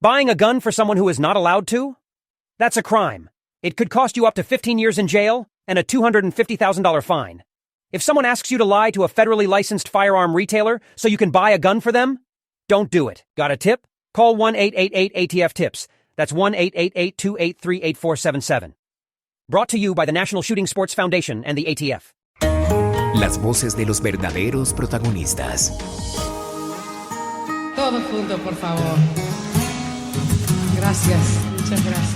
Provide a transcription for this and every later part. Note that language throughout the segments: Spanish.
Buying a gun for someone who is not allowed to? That's a crime. It could cost you up to 15 years in jail and a $250,000 fine. If someone asks you to lie to a federally licensed firearm retailer so you can buy a gun for them, don't do it. Got a tip? Call 1-888-ATF-TIPS. That's 1-888-283-8477. Brought to you by the National Shooting Sports Foundation and the ATF. Las voces de los verdaderos protagonistas. Todos juntos, por favor. Gracias, muchas gracias.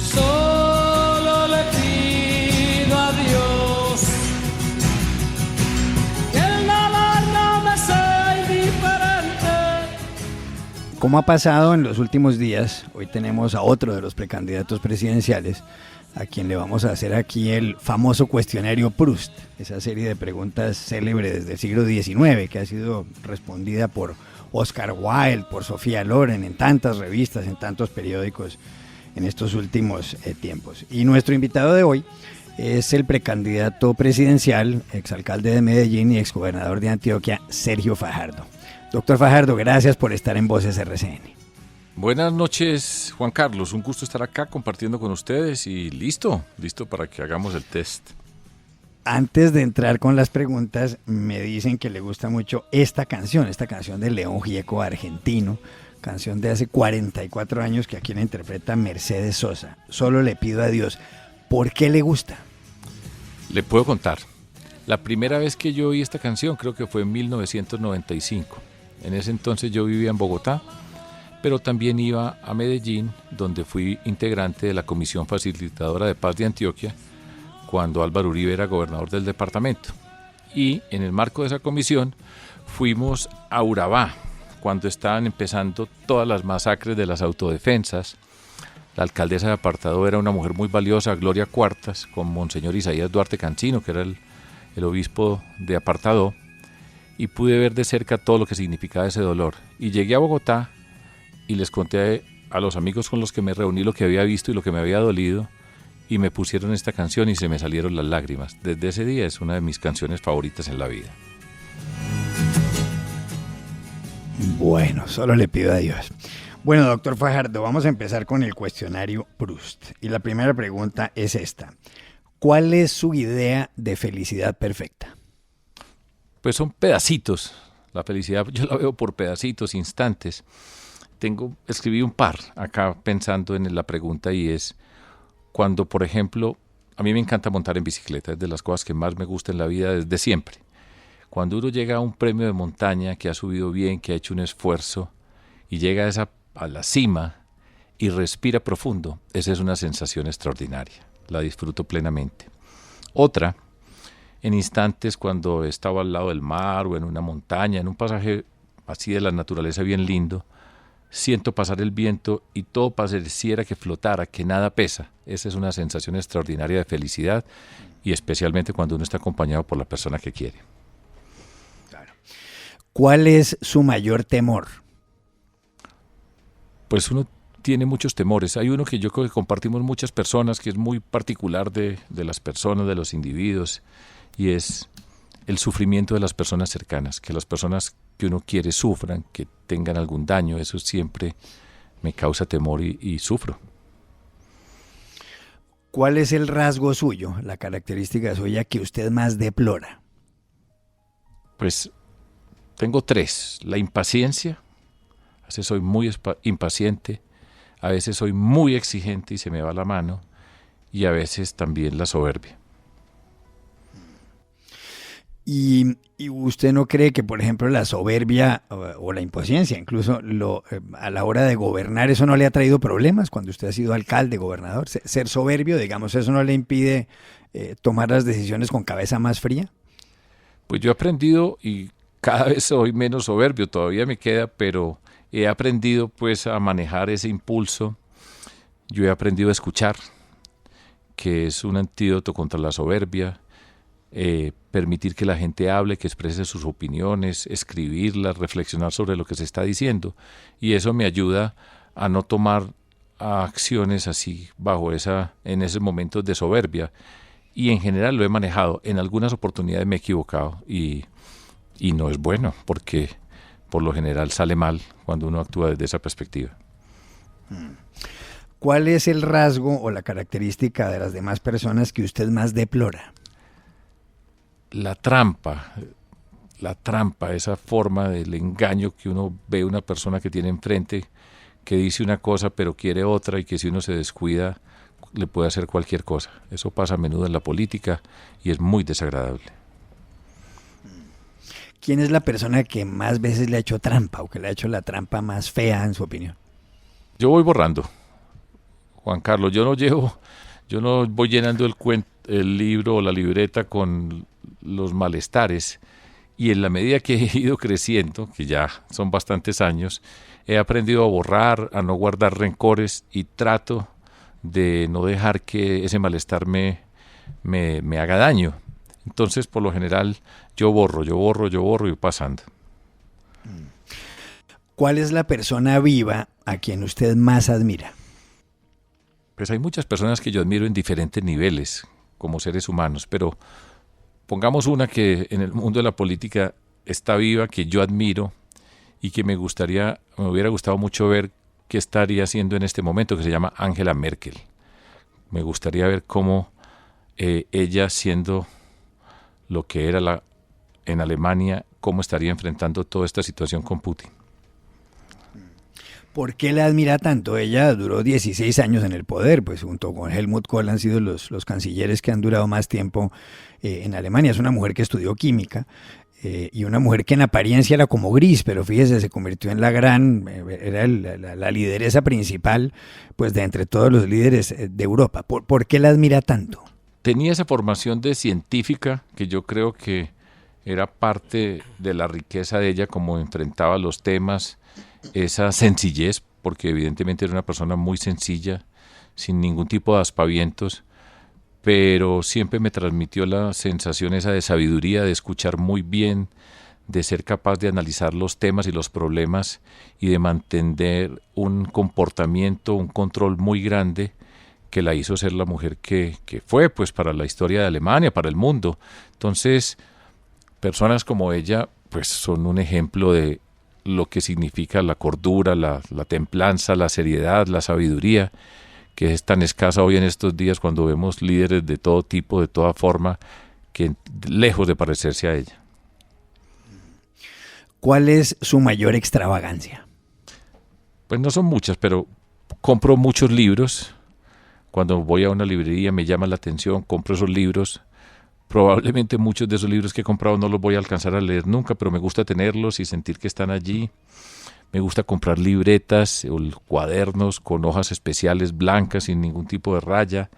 Solo le pido a Dios que el dolor no me sea indiferente. Como ha pasado en los últimos días, hoy tenemos a otro de los precandidatos presidenciales, a quien le vamos a hacer aquí el famoso cuestionario Proust, esa serie de preguntas célebres desde el siglo XIX, que ha sido respondida por Oscar Wilde, por Sofía Loren, en tantas revistas, en tantos periódicos en estos últimos tiempos. Y nuestro invitado de hoy es el precandidato presidencial, exalcalde de Medellín y exgobernador de Antioquia, Sergio Fajardo. Doctor Fajardo, gracias por estar en Voces RCN. Buenas noches, Juan Carlos. Un gusto estar acá compartiendo con ustedes y listo para que hagamos el test. Antes de entrar con las preguntas, me dicen que le gusta mucho esta canción de León Gieco, argentino, canción de hace 44 años que aquí la interpreta Mercedes Sosa. Solo le pido a Dios. ¿Por qué le gusta? Le puedo contar. La primera vez que yo oí esta canción creo que fue en 1995. En ese entonces yo vivía en Bogotá, pero también iba a Medellín, donde fui integrante de la Comisión Facilitadora de Paz de Antioquia, cuando Álvaro Uribe era gobernador del departamento. Y en el marco de esa comisión fuimos a Urabá, cuando estaban empezando todas las masacres de las autodefensas. La alcaldesa de Apartadó era una mujer muy valiosa, Gloria Cuartas, con Monseñor Isaías Duarte Cancino, que era el obispo de Apartadó, y pude ver de cerca todo lo que significaba ese dolor. Y llegué a Bogotá y les conté a los amigos con los que me reuní lo que había visto y lo que me había dolido, y me pusieron esta canción y se me salieron las lágrimas. Desde ese día es una de mis canciones favoritas en la vida. Bueno, solo le pido a Dios. Bueno, doctor Fajardo, vamos a empezar con el cuestionario Proust. Y la primera pregunta es esta. ¿Cuál es su idea de felicidad perfecta? Pues son pedacitos. La felicidad yo la veo por pedacitos, instantes. Escribí un par acá pensando en la pregunta, y es cuando, por ejemplo, a mí me encanta montar en bicicleta. Es de las cosas que más me gusta en la vida desde siempre. Cuando uno llega a un premio de montaña, que ha subido bien, que ha hecho un esfuerzo y llega a la cima y respira profundo, esa es una sensación extraordinaria. La disfruto plenamente. Otra, en instantes cuando estaba al lado del mar o en una montaña, en un pasaje así de la naturaleza bien lindo, siento pasar el viento y todo pareciera que flotara, que nada pesa. Esa es una sensación extraordinaria de felicidad, y especialmente cuando uno está acompañado por la persona que quiere. ¿Cuál es su mayor temor? Pues uno tiene muchos temores. Hay uno que yo creo que compartimos muchas personas, que es muy particular de las personas, de los individuos, y es el sufrimiento de las personas cercanas, que las personas que uno quiere sufran, que tengan algún daño. Eso siempre me causa temor y sufro. ¿Cuál es el rasgo suyo, la característica suya que usted más deplora? Pues tengo 3. La impaciencia. A veces soy muy impaciente, a veces soy muy exigente y se me va la mano, y a veces también la soberbia. ¿Y usted no cree que, por ejemplo, la soberbia o la impaciencia, incluso a la hora de gobernar, eso no le ha traído problemas cuando usted ha sido alcalde, gobernador? Ser soberbio, digamos, ¿eso no le impide tomar las decisiones con cabeza más fría? Pues yo he aprendido, y cada vez soy menos soberbio, todavía me queda, pero he aprendido pues a manejar ese impulso. Yo he aprendido a escuchar, que es un antídoto contra la soberbia. permitir que la gente hable, que exprese sus opiniones, escribirlas, reflexionar sobre lo que se está diciendo. Y eso me ayuda a no tomar acciones así en esos momentos de soberbia. Y en general lo he manejado. En algunas oportunidades me he equivocado y no es bueno, porque por lo general sale mal cuando uno actúa desde esa perspectiva. ¿Cuál es el rasgo o la característica de las demás personas que usted más deplora? La trampa, esa forma del engaño que uno ve una persona que tiene enfrente, que dice una cosa pero quiere otra, y que si uno se descuida le puede hacer cualquier cosa. Eso pasa a menudo en la política y es muy desagradable. ¿Quién es la persona que más veces le ha hecho trampa o que le ha hecho la trampa más fea en su opinión? Yo voy borrando, Juan Carlos. Yo no voy llenando el libro o la libreta con los malestares, y en la medida que he ido creciendo, que ya son bastantes años, he aprendido a borrar, a no guardar rencores, y trato de no dejar que ese malestar me haga daño. Entonces, por lo general, yo borro y voy pasando. ¿Cuál es la persona viva a quien usted más admira? Pues hay muchas personas que yo admiro en diferentes niveles como seres humanos, pero pongamos una que en el mundo de la política está viva, que yo admiro y que me hubiera gustado mucho ver qué estaría haciendo en este momento, que se llama Angela Merkel. Me gustaría ver cómo ella, siendo lo que era en Alemania, cómo estaría enfrentando toda esta situación con Putin. ¿Por qué la admira tanto? Ella duró 16 años en el poder, pues junto con Helmut Kohl han sido los cancilleres que han durado más tiempo en Alemania. Es una mujer que estudió química y una mujer que en apariencia era como gris, pero fíjese, se convirtió en era la lideresa principal, pues de entre todos los líderes de Europa. ¿Por qué la admira tanto? Tenía esa formación de científica que yo creo que era parte de la riqueza de ella, como enfrentaba los temas, esa sencillez, porque evidentemente era una persona muy sencilla, sin ningún tipo de aspavientos, pero siempre me transmitió la sensación esa de sabiduría, de escuchar muy bien, de ser capaz de analizar los temas y los problemas y de mantener un comportamiento, un control muy grande que la hizo ser la mujer que fue, pues, para la historia de Alemania, para el mundo. Entonces, personas como ella, pues, son un ejemplo de lo que significa la cordura, la templanza, la seriedad, la sabiduría, que es tan escasa hoy en estos días cuando vemos líderes de todo tipo, de toda forma, que lejos de parecerse a ella. ¿Cuál es su mayor extravagancia? Pues no son muchas, pero compro muchos libros. Cuando voy a una librería me llama la atención, compro esos libros. Probablemente muchos de esos libros que he comprado no los voy a alcanzar a leer nunca, pero me gusta tenerlos y sentir que están allí. Me gusta comprar libretas o cuadernos con hojas especiales blancas sin ningún tipo de raya,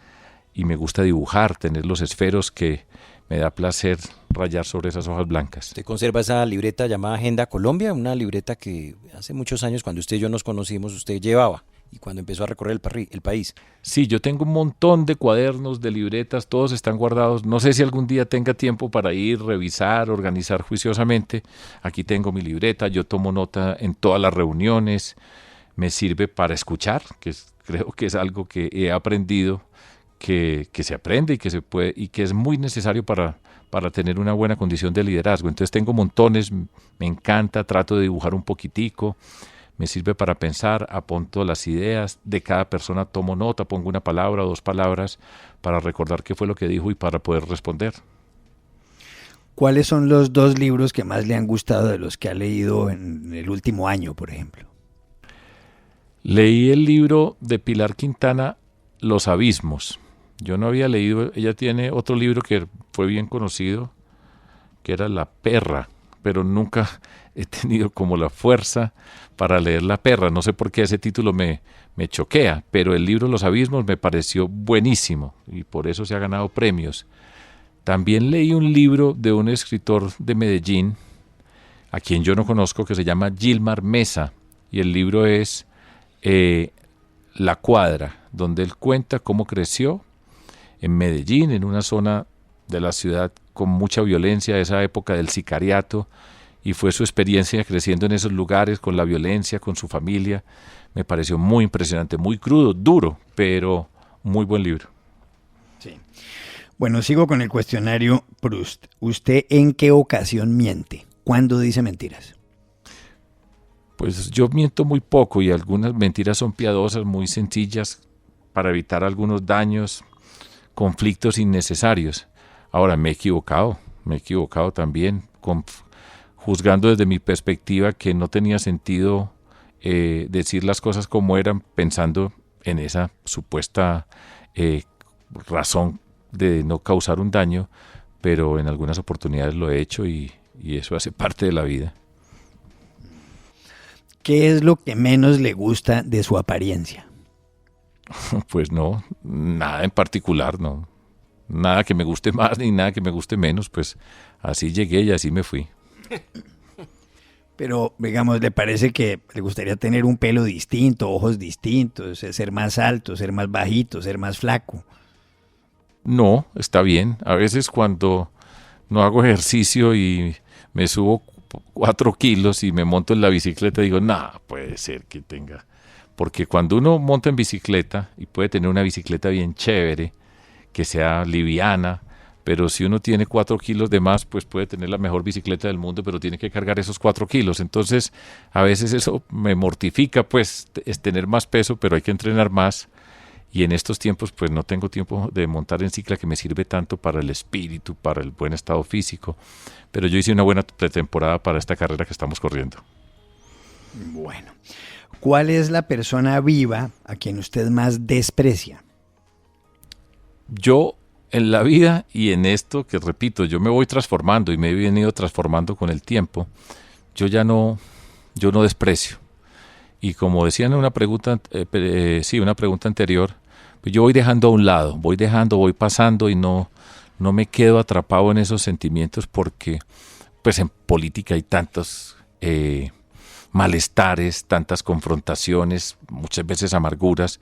y me gusta dibujar, tener los esferos que me da placer rayar sobre esas hojas blancas. ¿Usted conserva esa libreta llamada Agenda Colombia? Una libreta que hace muchos años, cuando usted y yo nos conocimos, usted llevaba y cuando empezó a recorrer el país. Sí, yo tengo un montón de cuadernos, de libretas, todos están guardados. No sé si algún día tenga tiempo para ir, revisar, organizar juiciosamente. Aquí tengo mi libreta, yo tomo nota en todas las reuniones, me sirve para escuchar, creo que es algo que he aprendido, que se aprende y que se puede, y que es muy necesario para tener una buena condición de liderazgo. Entonces tengo montones, me encanta, trato de dibujar un poquitico. Me sirve para pensar, apunto las ideas de cada persona, tomo nota, pongo una palabra o dos palabras para recordar qué fue lo que dijo y para poder responder. ¿Cuáles son los 2 libros que más le han gustado de los que ha leído en el último año, por ejemplo? Leí el libro de Pilar Quintana, Los Abismos. Yo no había leído, ella tiene otro libro que fue bien conocido, que era La Perra, pero nunca he tenido como la fuerza para leer La Perra. No sé por qué ese título me choquea, pero el libro Los Abismos me pareció buenísimo y por eso se ha ganado premios. También leí un libro de un escritor de Medellín, a quien yo no conozco, que se llama Gilmar Mesa, y el libro es La Cuadra, donde él cuenta cómo creció en Medellín, en una zona de la ciudad con mucha violencia, esa época del sicariato, y fue su experiencia creciendo en esos lugares con la violencia, con su familia. Me pareció muy impresionante, muy crudo, duro, pero muy buen libro. Sí. Bueno, sigo con el cuestionario Proust. ¿Usted en qué ocasión miente? ¿Cuándo dice mentiras? Pues yo miento muy poco y algunas mentiras son piadosas, muy sencillas, para evitar algunos daños, conflictos innecesarios. Ahora, me he equivocado también, juzgando desde mi perspectiva que no tenía sentido decir las cosas como eran, pensando en esa supuesta razón de no causar un daño, pero en algunas oportunidades lo he hecho y eso hace parte de la vida. ¿Qué es lo que menos le gusta de su apariencia? Pues no, nada en particular, no. Nada que me guste más ni nada que me guste menos, pues así llegué y así me fui. Pero, digamos, ¿le parece que le gustaría tener un pelo distinto, ojos distintos, ser más alto, ser más bajito, ser más flaco? No, está bien. A veces cuando no hago ejercicio y me subo 4 kilos y me monto en la bicicleta, digo, no, puede ser que tenga. Porque cuando uno monta en bicicleta, y puede tener una bicicleta bien chévere, que sea liviana, pero si uno tiene 4 kilos de más, pues puede tener la mejor bicicleta del mundo, pero tiene que cargar esos 4 kilos. Entonces, a veces eso me mortifica, pues, es tener más peso, pero hay que entrenar más. Y en estos tiempos, pues, no tengo tiempo de montar en cicla, que me sirve tanto para el espíritu, para el buen estado físico. Pero yo hice una buena pretemporada para esta carrera que estamos corriendo. Bueno, ¿cuál es la persona viva a quien usted más desprecia? Yo en la vida y en esto, que repito, yo me voy transformando y me he venido transformando con el tiempo, yo no desprecio. Y como decían en una pregunta, una pregunta anterior, pues yo voy dejando a un lado, voy pasando y no me quedo atrapado en esos sentimientos, porque pues en política hay tantos malestares, tantas confrontaciones, muchas veces amarguras.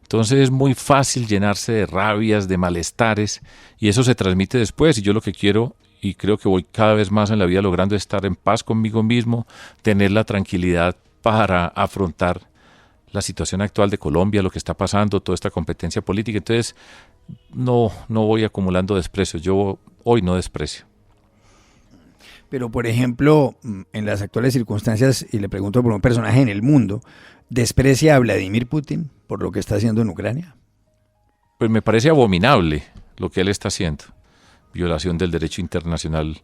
Entonces es muy fácil llenarse de rabias, de malestares, y eso se transmite después. Y yo lo que quiero, y creo que voy cada vez más en la vida logrando, es estar en paz conmigo mismo, tener la tranquilidad para afrontar la situación actual de Colombia, lo que está pasando, toda esta competencia política. Entonces no voy acumulando desprecios. Yo hoy no desprecio. Pero, por ejemplo, en las actuales circunstancias, y le pregunto por un personaje en el mundo, ¿desprecia a Vladimir Putin por lo que está haciendo en Ucrania? Pues me parece abominable lo que él está haciendo. Violación del derecho internacional,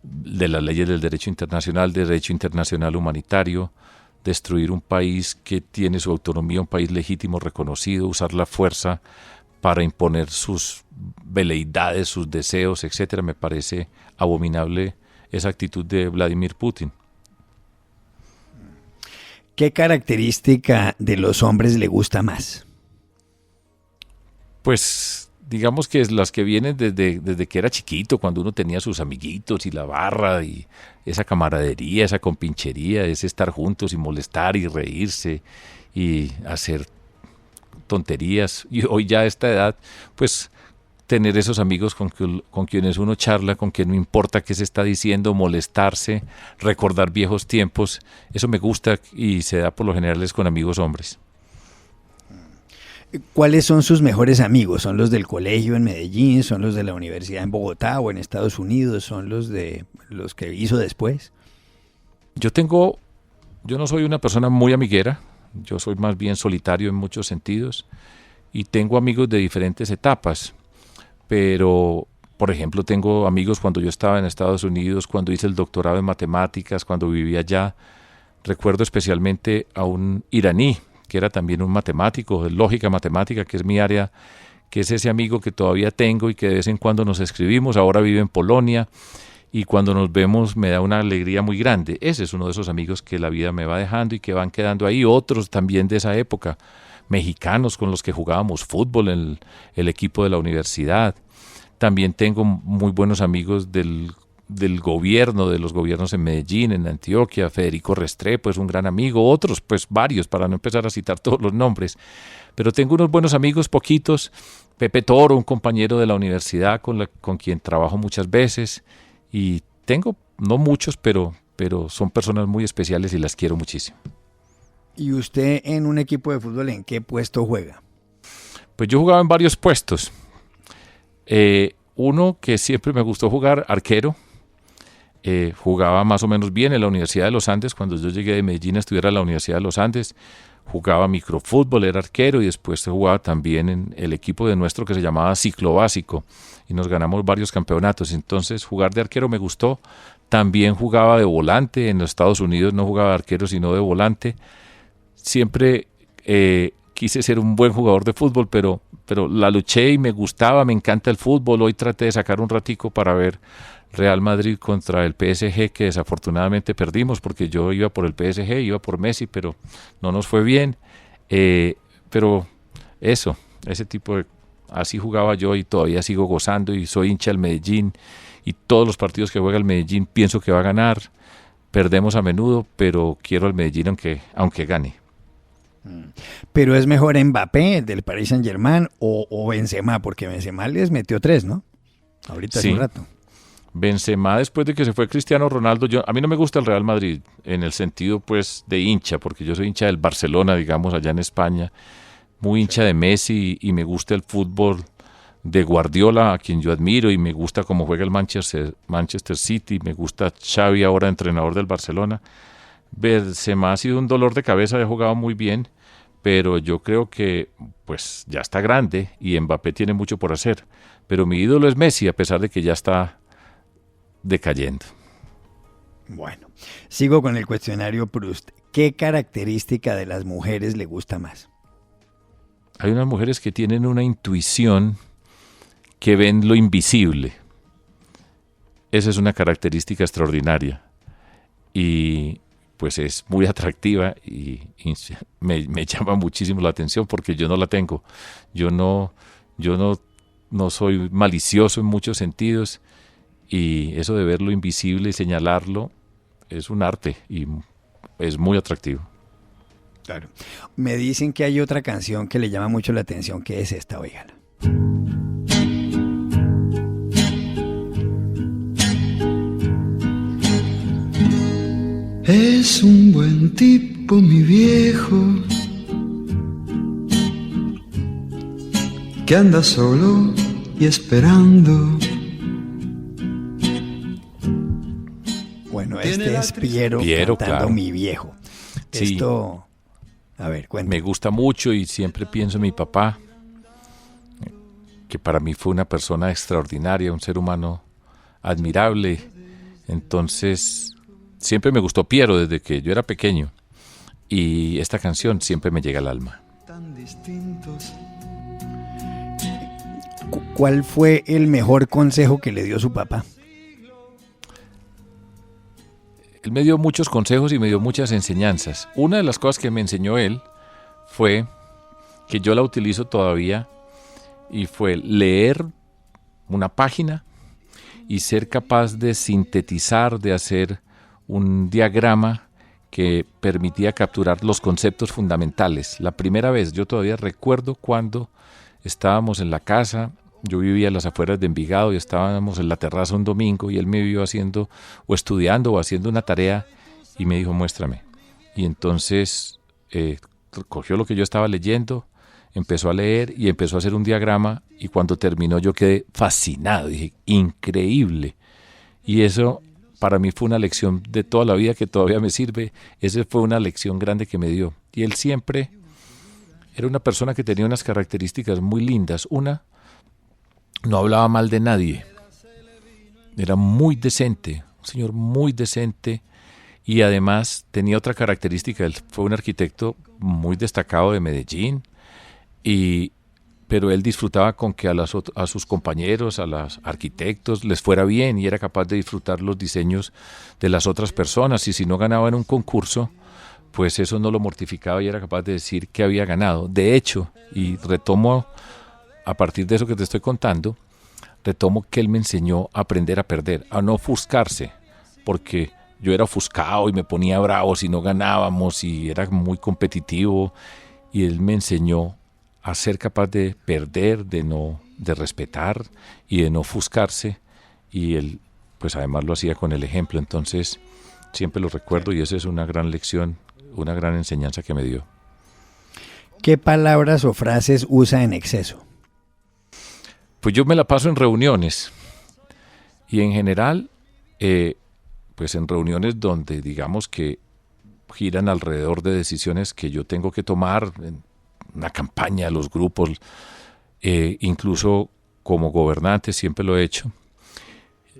de las leyes del derecho internacional humanitario, destruir un país que tiene su autonomía, un país legítimo, reconocido, usar la fuerza para imponer sus veleidades, sus deseos, etcétera. Me parece abominable esa actitud de Vladimir Putin. ¿Qué característica de los hombres le gusta más? Pues digamos que es las que vienen desde que era chiquito, cuando uno tenía sus amiguitos y la barra y esa camaradería, esa compinchería, ese estar juntos y molestar y reírse y hacer tonterías. Y hoy ya a esta edad, pues tener esos amigos con quienes uno charla, con quien no importa qué se está diciendo, molestarse, recordar viejos tiempos, eso me gusta, y se da por lo general es con amigos hombres. ¿Cuáles son sus mejores amigos? ¿Son los del colegio en Medellín? ¿Son los de la universidad en Bogotá o en Estados Unidos? ¿Son los que hizo después? Yo no soy una persona muy amiguera, yo soy más bien solitario en muchos sentidos, y tengo amigos de diferentes etapas. Pero, por ejemplo, tengo amigos cuando yo estaba en Estados Unidos, cuando hice el doctorado en matemáticas, cuando vivía allá. Recuerdo especialmente a un iraní, que era también un matemático, de lógica matemática, que es mi área, que es ese amigo que todavía tengo y que de vez en cuando nos escribimos. Ahora vive en Polonia, y cuando nos vemos me da una alegría muy grande. Ese es uno de esos amigos que la vida me va dejando y que van quedando ahí. Otros también de esa época, mexicanos con los que jugábamos fútbol en el equipo de la universidad. También tengo muy buenos amigos del del gobierno, de los gobiernos en Medellín, en Antioquia. Federico Restrepo es un gran amigo, otros pues varios, para no empezar a citar todos los nombres, pero tengo unos buenos amigos, poquitos. Pepe Toro, un compañero de la universidad con quien trabajo muchas veces, y tengo no muchos, pero son personas muy especiales y las quiero muchísimo. ¿Y usted en un equipo de fútbol en qué puesto juega? Pues yo jugaba en varios puestos. Uno que siempre me gustó jugar, arquero. Jugaba más o menos bien en la Universidad de los Andes. Cuando yo llegué de Medellín a estudiar a la Universidad de los Andes, jugaba microfútbol, era arquero, y después jugaba también en el equipo de nuestro que se llamaba Ciclo Básico, y nos ganamos varios campeonatos. Entonces jugar de arquero me gustó. También jugaba de volante. En los Estados Unidos no jugaba de arquero sino de volante. Siempre quise ser un buen jugador de fútbol, pero la luché y me gustaba, me encanta el fútbol. Hoy traté de sacar un ratico para ver Real Madrid contra el PSG, que desafortunadamente perdimos porque yo iba por el PSG, iba por Messi, pero no nos fue bien. Pero ese tipo de... Así jugaba yo y todavía sigo gozando, y soy hincha del Medellín, y todos los partidos que juega el Medellín pienso que va a ganar. Perdemos a menudo, pero quiero al Medellín aunque gane. Pero es mejor Mbappé del Paris Saint-Germain o Benzema, porque Benzema les metió 3, ¿no? Ahorita hace un rato. Benzema, después de que se fue Cristiano Ronaldo, a mí no me gusta el Real Madrid en el sentido pues de hincha, porque yo soy hincha del Barcelona, digamos, allá en España, muy hincha de Messi, y me gusta el fútbol de Guardiola, a quien yo admiro, y me gusta cómo juega el Manchester City, me gusta Xavi, ahora entrenador del Barcelona. Benzema ha sido un dolor de cabeza, ha jugado muy bien, pero yo creo que pues ya está grande y Mbappé tiene mucho por hacer. Pero mi ídolo es Messi, a pesar de que ya está decayendo. Bueno, sigo con el cuestionario Proust. ¿Qué característica de las mujeres le gusta más? Hay unas mujeres que tienen una intuición, que ven lo invisible. Esa es una característica extraordinaria. Y pues es muy atractiva y me llama muchísimo la atención, porque yo no la tengo. Yo no soy malicioso en muchos sentidos, y eso de ver lo invisible y señalarlo es un arte y es muy atractivo. Claro. Me dicen que hay otra canción que le llama mucho la atención, que es esta, oígala. Es un buen tipo, mi viejo, que anda solo y esperando. Bueno, este es Piero cantando claro. Mi viejo. Sí. Esto, a ver, cuéntame. Me gusta mucho, y siempre pienso en mi papá, que para mí fue una persona extraordinaria, un ser humano admirable. Entonces siempre me gustó Piero desde que yo era pequeño, y esta canción siempre me llega al alma. Tan distintos. ¿Cuál fue el mejor consejo que le dio su papá? Él me dio muchos consejos y me dio muchas enseñanzas. Una de las cosas que me enseñó él fue, que yo la utilizo todavía, y fue leer una página y ser capaz de sintetizar, de hacer un diagrama que permitía capturar los conceptos fundamentales. La primera vez, yo todavía recuerdo cuando estábamos en la casa, yo vivía a las afueras de Envigado y estábamos en la terraza un domingo, y él me vio haciendo o estudiando o haciendo una tarea y me dijo, muéstrame. Y entonces cogió lo que yo estaba leyendo, empezó a leer y empezó a hacer un diagrama, y cuando terminó yo quedé fascinado, dije, increíble. Y eso para mí fue una lección de toda la vida que todavía me sirve. Esa fue una lección grande que me dio. Y él siempre era una persona que tenía unas características muy lindas. Una, no hablaba mal de nadie. Era muy decente, un señor muy decente, y además tenía otra característica. Él fue un arquitecto muy destacado de Medellín, pero él disfrutaba con que a sus compañeros, a los arquitectos, les fuera bien, y era capaz de disfrutar los diseños de las otras personas, y si no ganaba en un concurso, pues eso no lo mortificaba, y era capaz de decir que había ganado. De hecho, y retomo a partir de eso que te estoy contando, retomo que él me enseñó a aprender a perder, a no ofuscarse, porque yo era ofuscado y me ponía bravo si no ganábamos y era muy competitivo, y él me enseñó a ser capaz de perder, de respetar y de no ofuscarse, y él pues además lo hacía con el ejemplo. Entonces siempre lo recuerdo y esa es una gran lección, una gran enseñanza que me dio. ¿Qué palabras o frases usa en exceso? Pues yo me la paso en reuniones y en general, pues en reuniones donde digamos que giran alrededor de decisiones que yo tengo que tomar, en una campaña, los grupos, incluso como gobernante siempre lo he hecho.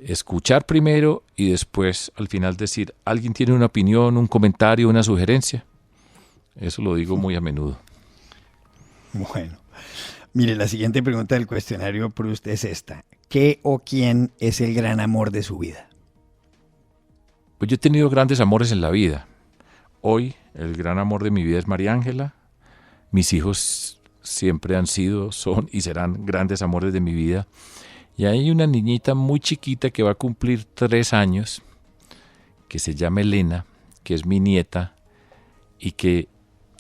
Escuchar primero y después al final decir, ¿alguien tiene una opinión, un comentario, una sugerencia? Eso lo digo muy a menudo. Bueno, mire, la siguiente pregunta del cuestionario Proust es esta. ¿Qué o quién es el gran amor de su vida? Pues yo he tenido grandes amores en la vida. Hoy el gran amor de mi vida es María Ángela. Mis hijos siempre han sido, son y serán grandes amores de mi vida. Y hay una niñita muy chiquita que va a cumplir 3 años, que se llama Elena, que es mi nieta, y que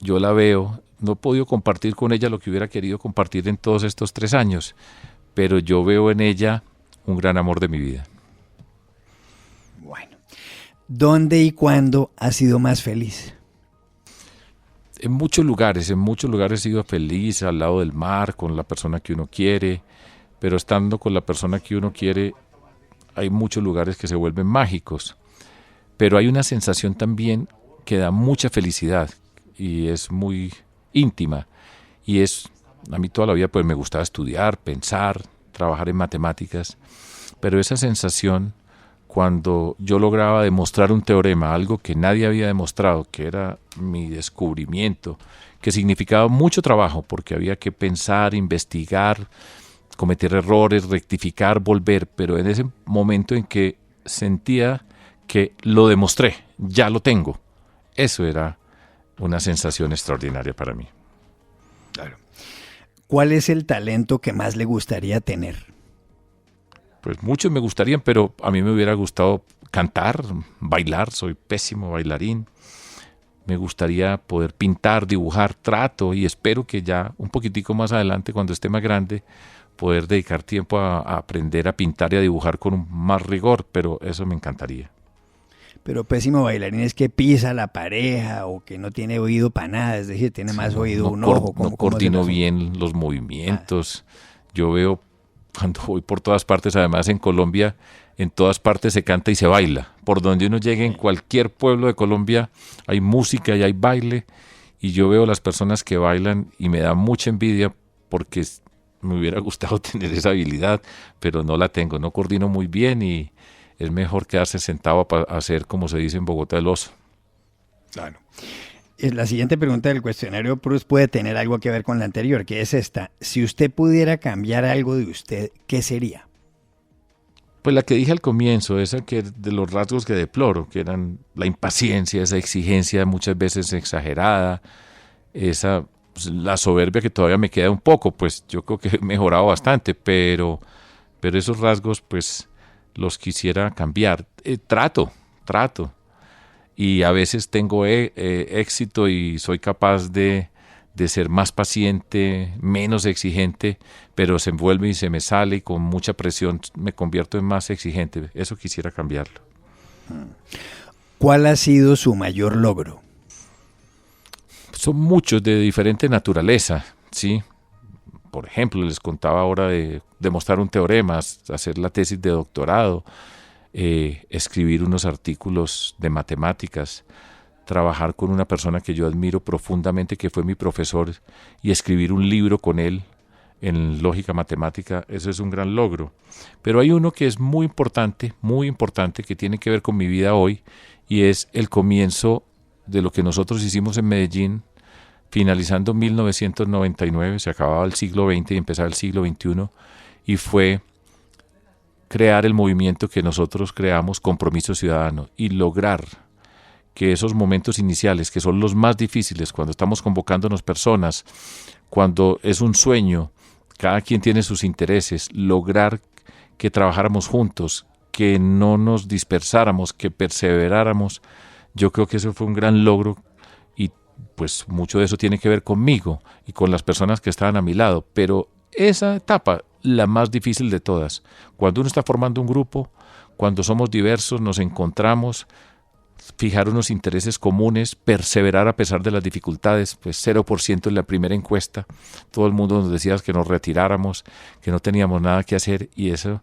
yo la veo, no he podido compartir con ella lo que hubiera querido compartir en todos estos 3 años, pero yo veo en ella un gran amor de mi vida. Bueno, ¿dónde y cuándo ha sido más feliz? En muchos lugares he sido feliz, al lado del mar, con la persona que uno quiere, pero estando con la persona que uno quiere, hay muchos lugares que se vuelven mágicos. Pero hay una sensación también que da mucha felicidad y es muy íntima. Y es, a mí toda la vida pues me gustaba estudiar, pensar, trabajar en matemáticas, pero esa sensación cuando yo lograba demostrar un teorema, algo que nadie había demostrado, que era mi descubrimiento, que significaba mucho trabajo porque había que pensar, investigar, cometer errores, rectificar, volver, pero en ese momento en que sentía que lo demostré, ya lo tengo, eso era una sensación extraordinaria para mí. Claro. ¿Cuál es el talento que más le gustaría tener? Pues muchos me gustarían, pero a mí me hubiera gustado cantar, bailar, soy pésimo bailarín. Me gustaría poder pintar, dibujar, trato y espero que ya un poquitico más adelante, cuando esté más grande, poder dedicar tiempo a aprender a pintar y a dibujar con más rigor, pero eso me encantaría. Pero pésimo bailarín es que pisa la pareja o que no tiene oído para nada, es decir, tiene más oído un ojo. No coordino bien los movimientos. Yo veo cuando voy por todas partes, además en Colombia, en todas partes se canta y se baila. Por donde uno llegue, en cualquier pueblo de Colombia, hay música y hay baile, y yo veo las personas que bailan y me da mucha envidia porque me hubiera gustado tener esa habilidad, pero no la tengo, no coordino muy bien y es mejor quedarse sentado a hacer, como se dice en Bogotá, el oso. Claro. La siguiente pregunta del cuestionario Proust puede tener algo que ver con la anterior, que es esta. Si usted pudiera cambiar algo de usted, ¿qué sería? Pues la que dije al comienzo, esa que de los rasgos que deploro, que eran la impaciencia, esa exigencia muchas veces exagerada, esa la soberbia que todavía me queda un poco, pues yo creo que he mejorado bastante, pero esos rasgos pues los quisiera cambiar. Trato. Y a veces tengo éxito y soy capaz de ser más paciente, menos exigente, pero se envuelve y se me sale y con mucha presión me convierto en más exigente. Eso quisiera cambiarlo. ¿Cuál ha sido su mayor logro? Son muchos de diferente naturaleza, ¿sí? Por ejemplo, les contaba ahora de demostrar un teorema, hacer la tesis de doctorado, escribir unos artículos de matemáticas, trabajar con una persona que yo admiro profundamente, que fue mi profesor, y escribir un libro con él en lógica matemática. Eso es un gran logro. Pero hay uno que es muy importante, que tiene que ver con mi vida hoy, y es el comienzo de lo que nosotros hicimos en Medellín, finalizando 1999, se acababa el siglo XX y empezaba el siglo XXI, y fue crear el movimiento que nosotros creamos, Compromiso Ciudadano, y lograr que esos momentos iniciales, que son los más difíciles, cuando estamos convocándonos personas, cuando es un sueño, cada quien tiene sus intereses, lograr que trabajáramos juntos, que no nos dispersáramos, que perseveráramos. Yo creo que eso fue un gran logro y pues mucho de eso tiene que ver conmigo y con las personas que estaban a mi lado. Pero esa etapa, la más difícil de todas, cuando uno está formando un grupo, cuando somos diversos, nos encontramos, fijar unos intereses comunes, perseverar a pesar de las dificultades, pues 0% en la primera encuesta, todo el mundo nos decía que nos retiráramos, que no teníamos nada que hacer, y eso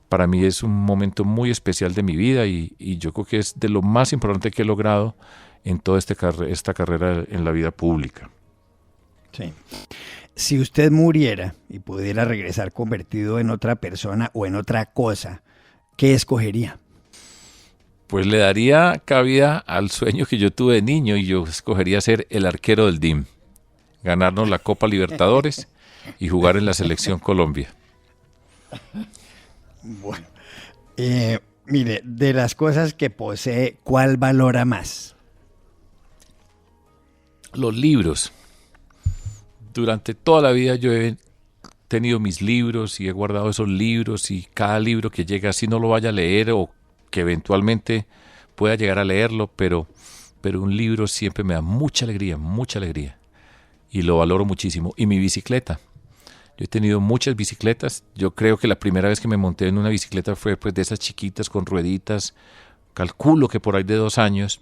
para mí es un momento muy especial de mi vida y yo creo que es de lo más importante que he logrado en toda esta carrera en la vida pública. Sí. Si usted muriera y pudiera regresar convertido en otra persona o en otra cosa, ¿qué escogería? Pues le daría cabida al sueño que yo tuve de niño y yo escogería ser el arquero del DIM, ganarnos la Copa Libertadores y jugar en la Selección Colombia. Bueno, mire, de las cosas que posee, ¿cuál valora más? Los libros. Durante toda la vida yo he tenido mis libros y he guardado esos libros, y cada libro que llega, así no lo vaya a leer o que eventualmente pueda llegar a leerlo, pero un libro siempre me da mucha alegría y lo valoro muchísimo. Y mi bicicleta. Yo he tenido muchas bicicletas. Yo creo que la primera vez que me monté en una bicicleta fue pues de esas chiquitas con rueditas, calculo que por ahí de 2 años,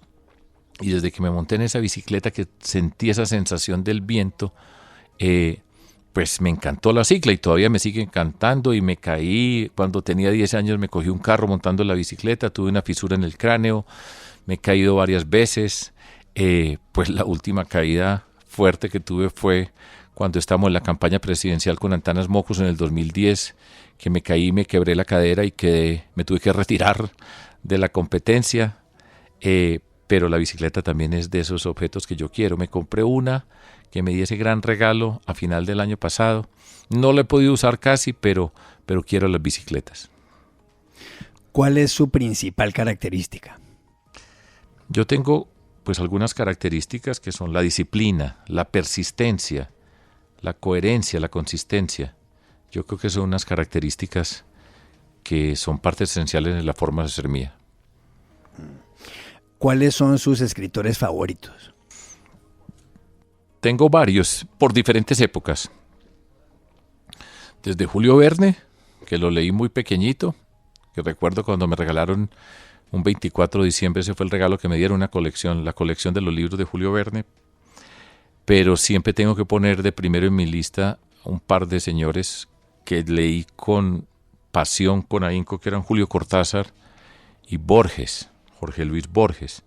y desde que me monté en esa bicicleta que sentí esa sensación del viento, pues me encantó la cicla y todavía me sigue encantando. Y me caí cuando tenía 10 años, me cogí un carro montando la bicicleta, tuve una fisura en el cráneo, me he caído varias veces. Pues la última caída fuerte que tuve fue cuando estábamos en la campaña presidencial con Antanas Mocus en el 2010, que me caí, me quebré la cadera y me tuve que retirar de la competencia. Pero la bicicleta también es de esos objetos que yo quiero. Me compré una que me di ese gran regalo a final del año pasado. No la he podido usar casi, pero quiero las bicicletas. ¿Cuál es su principal característica? Yo tengo pues algunas características que son la disciplina, la persistencia, la coherencia, la consistencia. Yo creo que son unas características que son partes esenciales de la forma de ser mía. ¿Cuáles son sus escritores favoritos? Tengo varios, por diferentes épocas. Desde Julio Verne, que lo leí muy pequeñito, que recuerdo cuando me regalaron un 24 de diciembre, ese fue el regalo que me dieron, la colección de los libros de Julio Verne. Pero siempre tengo que poner de primero en mi lista un par de señores que leí con pasión, con ahínco, que eran Julio Cortázar y Borges, Jorge Luis Borges.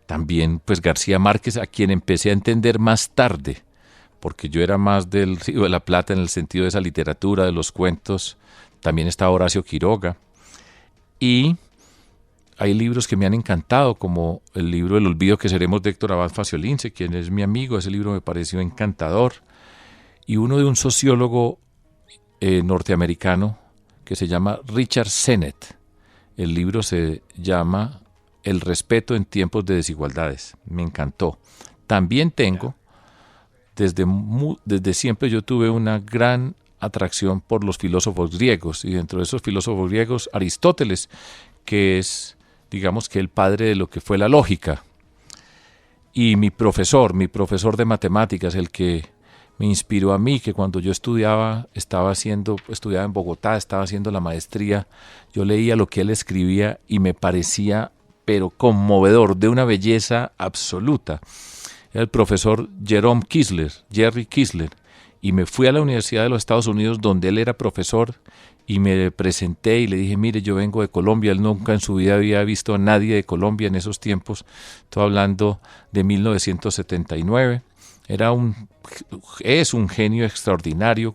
También pues García Márquez, a quien empecé a entender más tarde, porque yo era más del Río de la Plata en el sentido de esa literatura, de los cuentos. También está Horacio Quiroga. Y hay libros que me han encantado, como el libro El olvido que seremos de Héctor Abad Faciolince, quien es mi amigo. Ese libro me pareció encantador. Y uno de un sociólogo norteamericano que se llama Richard Sennett. El libro se llama El respeto en tiempos de desigualdades. Me encantó. También tengo, desde siempre yo tuve una gran atracción por los filósofos griegos, y dentro de esos filósofos griegos, Aristóteles, que es, digamos que el padre de lo que fue la lógica. Y mi profesor de matemáticas, el que me inspiró a mí, que cuando yo estudiaba en Bogotá, estaba haciendo la maestría, yo leía lo que él escribía y me parecía, pero conmovedor, de una belleza absoluta. Era el profesor Jerry Kisler, y me fui a la Universidad de los Estados Unidos, donde él era profesor, y me presenté y le dije, mire, yo vengo de Colombia. Él nunca en su vida había visto a nadie de Colombia en esos tiempos. Estoy hablando de 1979. Es un genio extraordinario,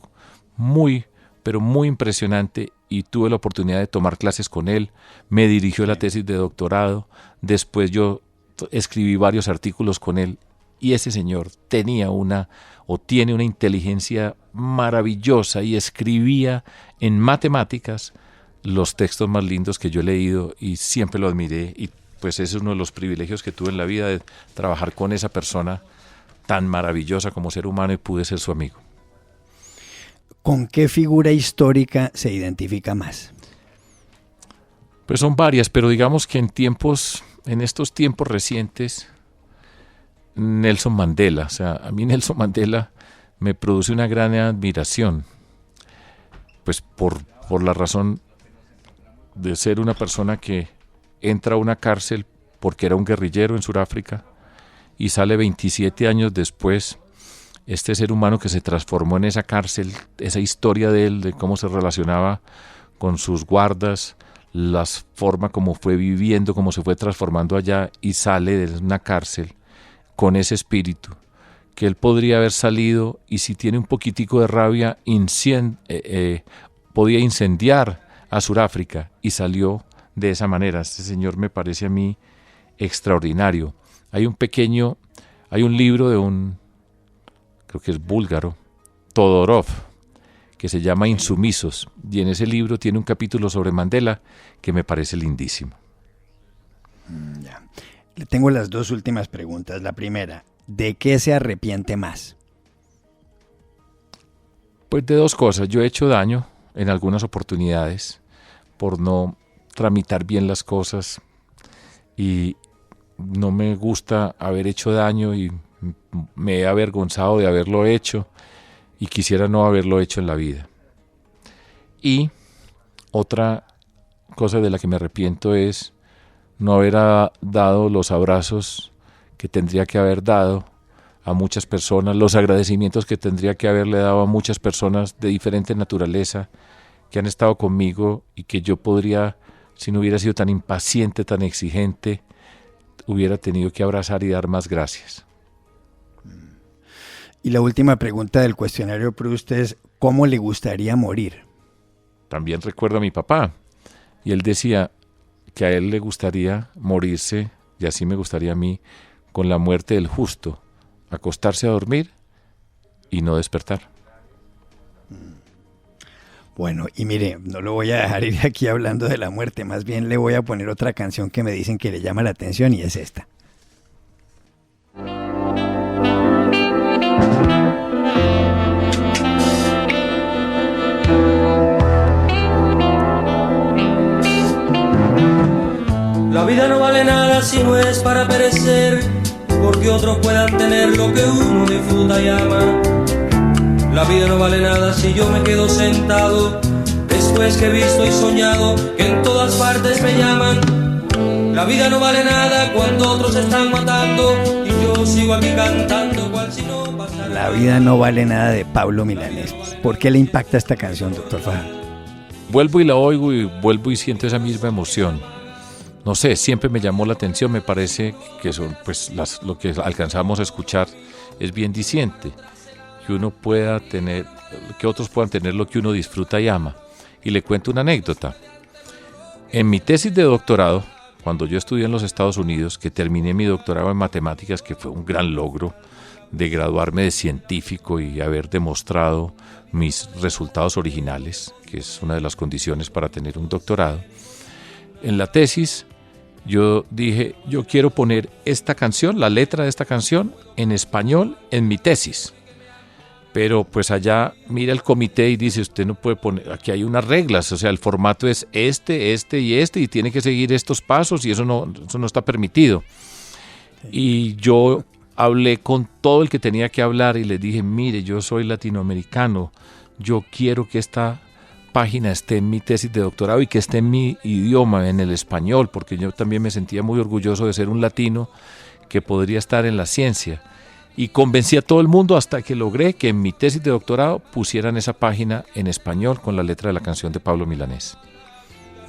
pero muy impresionante, y tuve la oportunidad de tomar clases con él. Me dirigió la tesis de doctorado. Después yo escribí varios artículos con él, y ese señor tiene una inteligencia maravillosa y escribía en matemáticas los textos más lindos que yo he leído, y siempre lo admiré. Y pues ese es uno de los privilegios que tuve en la vida, de trabajar con esa persona tan maravillosa como ser humano, y pude ser su amigo. ¿Con qué figura histórica se identifica más? Pues son varias, pero digamos que en estos tiempos recientes, Nelson Mandela, o sea, a mí Nelson Mandela me produce una gran admiración, pues por la razón de ser una persona que entra a una cárcel porque era un guerrillero en Sudáfrica y sale 27 años después, este ser humano que se transformó en esa cárcel, esa historia de él, de cómo se relacionaba con sus guardas, la forma como fue viviendo, cómo se fue transformando allá y sale de una cárcel con ese espíritu, que él podría haber salido y si tiene un poquitico de rabia podía incendiar a Sudáfrica y salió de esa manera. Este señor me parece a mí extraordinario. Hay un libro de creo que es búlgaro, Todorov, que se llama Insumisos, y en ese libro tiene un capítulo sobre Mandela que me parece lindísimo. Ya. Le tengo las dos últimas preguntas. La primera, ¿de qué se arrepiente más? Pues de dos cosas. Yo he hecho daño en algunas oportunidades por no tramitar bien las cosas y no me gusta haber hecho daño y me he avergonzado de haberlo hecho y quisiera no haberlo hecho en la vida. Y otra cosa de la que me arrepiento es no haber dado los abrazos que tendría que haber dado a muchas personas, los agradecimientos que tendría que haberle dado a muchas personas de diferente naturaleza que han estado conmigo y que yo podría, si no hubiera sido tan impaciente, tan exigente, hubiera tenido que abrazar y dar más gracias. Y la última pregunta del cuestionario Proust es, ¿cómo le gustaría morir? También recuerdo a mi papá, y él decía que a él le gustaría morirse, y así me gustaría a mí, con la muerte del justo, acostarse a dormir y no despertar. Bueno, y mire, no lo voy a dejar ir aquí hablando de la muerte, más bien le voy a poner otra canción que me dicen que le llama la atención y es esta. La vida no vale nada si no es para perecer, porque otros puedan tener lo que uno disfruta y ama. La vida no vale nada si yo me quedo sentado, después que he visto y soñado que en todas partes me llaman. La vida no vale nada cuando otros se están matando y yo sigo aquí cantando cual si no pasara. La vida no vale nada de Pablo Milanés. ¿Por qué le impacta esta canción, doctor Fajardo? Vuelvo y la oigo y vuelvo y siento esa misma emoción. No sé, siempre me llamó la atención, me parece que son, pues, lo que alcanzamos a escuchar es bien diciente, que uno pueda tener, que otros puedan tener lo que uno disfruta y ama. Y le cuento una anécdota. En mi tesis de doctorado, cuando yo estudié en los Estados Unidos, que terminé mi doctorado en matemáticas, que fue un gran logro de graduarme de científico y haber demostrado mis resultados originales, que es una de las condiciones para tener un doctorado. En la tesis yo dije, yo quiero poner esta canción, la letra de esta canción, en español en mi tesis. Pero pues allá mira el comité y dice, usted no puede poner, aquí hay unas reglas, o sea, el formato es este y tiene que seguir estos pasos y eso no está permitido. Y yo hablé con todo el que tenía que hablar y les dije, mire, yo soy latinoamericano, yo quiero que esta página esté en mi tesis de doctorado y que esté en mi idioma, en el español, porque yo también me sentía muy orgulloso de ser un latino que podría estar en la ciencia. Y convencí a todo el mundo hasta que logré que en mi tesis de doctorado pusieran esa página en español con la letra de la canción de Pablo Milanés.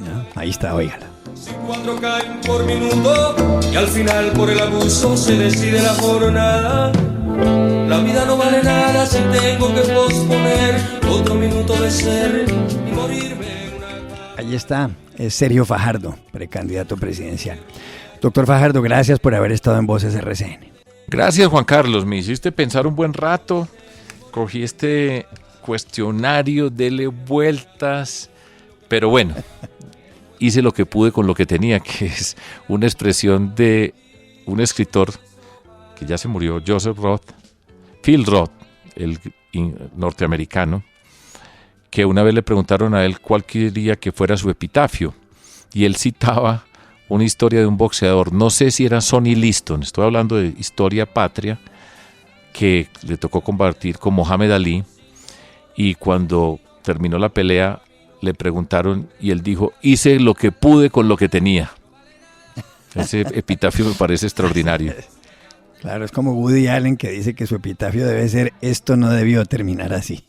No, ahí está, óigala. Si 4 caen por minuto y al final por el abuso se decide la jornada. La vida no vale nada si tengo que posponer otro minuto de ser y morirme en una... Ahí está, es Sergio Fajardo, precandidato presidencial. Doctor Fajardo, gracias por haber estado en Voces RCN. Gracias, Juan Carlos, me hiciste pensar un buen rato, cogí este cuestionario, dele vueltas, pero bueno, hice lo que pude con lo que tenía, que es una expresión de un escritor que ya se murió, Phil Roth, el norteamericano, que una vez le preguntaron a él cuál quería que fuera su epitafio, y él citaba una historia de un boxeador, no sé si era Sonny Liston, estoy hablando de historia patria, que le tocó combatir con Mohamed Ali, y cuando terminó la pelea le preguntaron y él dijo, hice lo que pude con lo que tenía. Ese epitafio me parece extraordinario. Claro, es como Woody Allen que dice que su epitafio debe ser, esto no debió terminar así.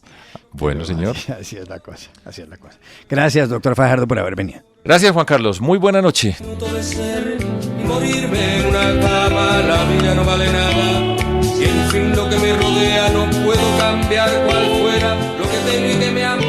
Bueno, Pero señor. Así es la cosa, así es la cosa. Gracias, doctor Fajardo, por haber venido. Gracias, Juan Carlos. Muy buena noche. De ser y morirme en una cama, la vida no vale nada. Si en fin lo que me rodea no puedo cambiar cual fuera lo que tengo y que me ama.